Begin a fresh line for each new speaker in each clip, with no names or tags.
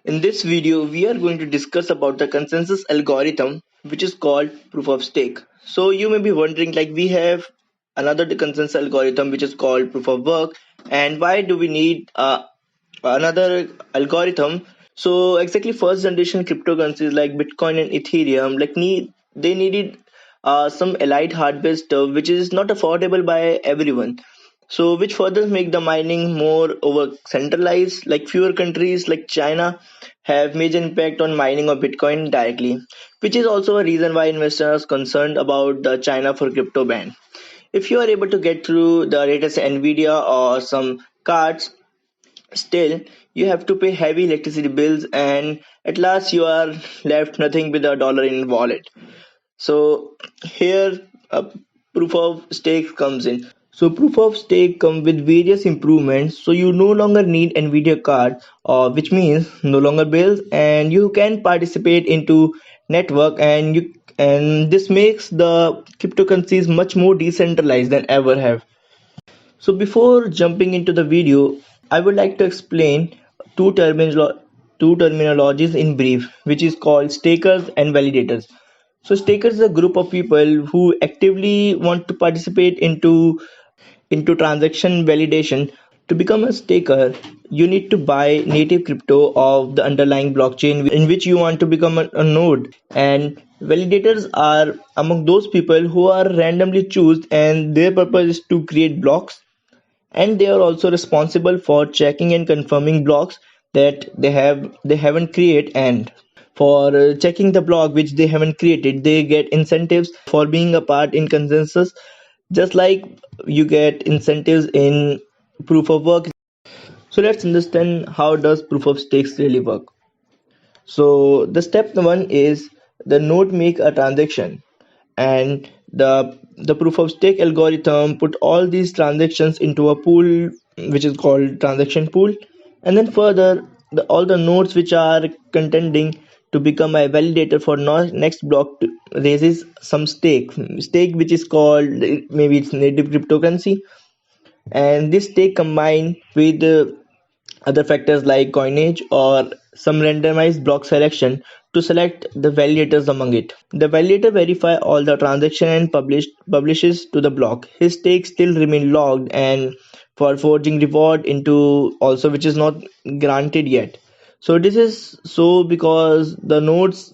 In this video, we are going to discuss about the consensus algorithm, which is called proof of stake. So you may be wondering, like we have another consensus algorithm, which is called proof of work, and why do we need another algorithm? So exactly, first generation cryptocurrencies like Bitcoin and Ethereum, they needed some elite hardware stuff, which is not affordable by everyone, so which further make the mining more over centralized. Like fewer countries like China have major impact on mining of Bitcoin directly, which is also a reason why investors are concerned about the China for crypto ban. If you are able to get through the latest Nvidia or some cards, still you have to pay heavy electricity bills, and at last you are left nothing with a dollar in wallet. So here a proof of stake comes in. So proof of stake come with various improvements. So you no longer need Nvidia card, which means no longer bills, and you can participate into network, and this makes the cryptocurrencies much more decentralized than ever have. So before jumping into the video, I would like to explain two two terminologies in brief, which is called stakers and validators. So stakers is a group of people who actively want to participate into transaction validation. To become a staker, you need to buy native crypto of the underlying blockchain in which you want to become a node. And validators are among those people who are randomly chosen, and their purpose is to create blocks, and they are also responsible for checking and confirming blocks that they haven't created, and for checking the block which they haven't created, they get incentives for being a part in consensus, just like you get incentives in proof of work. So let's understand how does proof of stakes really work. So the step one is the node make a transaction, and the proof of stake algorithm put all these transactions into a pool, which is called transaction pool, and then further all the nodes which are contending to become a validator for next block raises some stake which is called, maybe it's native cryptocurrency, and this stake combined with other factors like coinage or some randomized block selection to select the validators among it. The validator verify all the transaction and publishes to the block. His stakes still remain logged, and for forging reward into also, which is not granted yet. So this is so because the nodes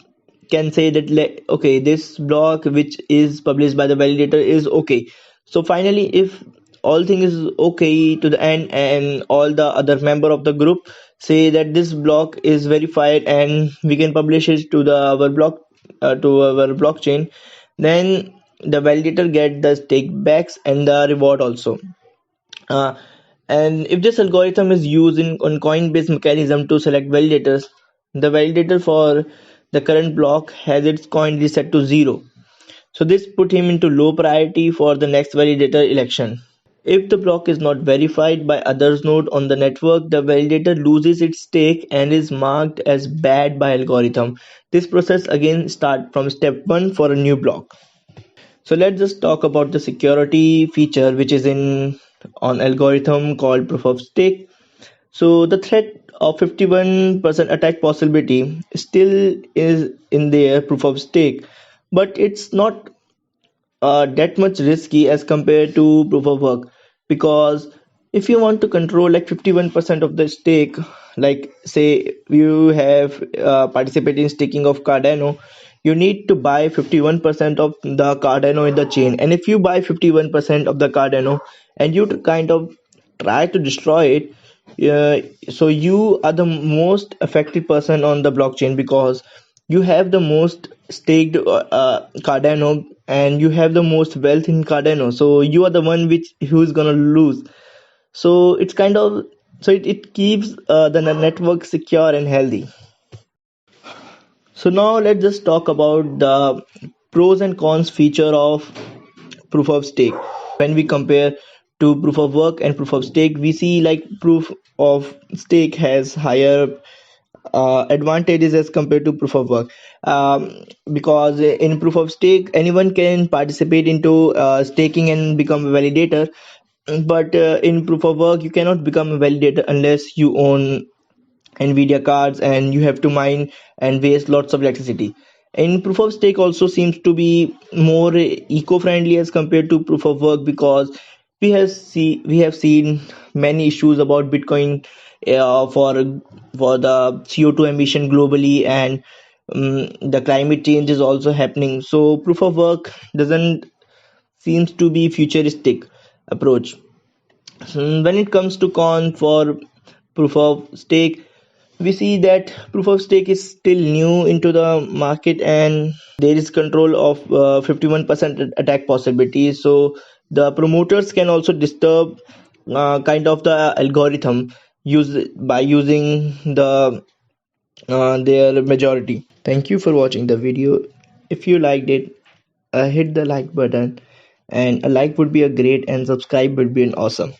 can say that okay, this block which is published by the validator is okay. So finally, if all thing is okay to the end and all the other member of the group say that this block is verified and we can publish it to the our block, to our blockchain, then the validator get the stake backs and the reward also. uh, and if this algorithm is used in on coin-based mechanism to select validators, the validator for the current block has its coin reset to zero. So this put him into low priority for the next validator election. If the block is not verified by others node on the network, the validator loses its stake and is marked as bad by algorithm. This process again start from step 1 for a new block. So let's just talk about the security feature which is in on algorithm called proof of stake. So the threat of 51% attack possibility still is in their proof of stake, but it's not that much risky as compared to proof of work, because if you want to control like 51% of the stake, like say you have participated in staking of Cardano, you need to buy 51% of the Cardano in the chain, and if you buy 51% of the Cardano and you kind of try to destroy it, so you are the most affected person on the blockchain, because you have the most staked Cardano, and you have the most wealth in Cardano, so you are the one which who's gonna lose. So it's kind of, so it keeps the network secure and healthy. So now let's just talk about the pros and cons feature of proof of stake. When we compare to proof of work and proof of stake, we see like proof of stake has higher advantages as compared to proof of work, because in proof of stake anyone can participate into staking and become a validator, but in proof of work you cannot become a validator unless you own Nvidia cards, and you have to mine and waste lots of electricity. And proof of stake also seems to be more eco-friendly as compared to proof of work, because we have seen many issues about Bitcoin for the CO2 emission globally, and the climate change is also happening. So proof of work doesn't seems to be futuristic approach. When it comes to con for proof of stake, we see that proof of stake is still new into the market, and there is control of 51% attack possibility. So the promoters can also disturb kind of the algorithm by using their majority. Thank you for watching the video. If you liked it, hit the like button, and a like would be a great, and subscribe would be an awesome.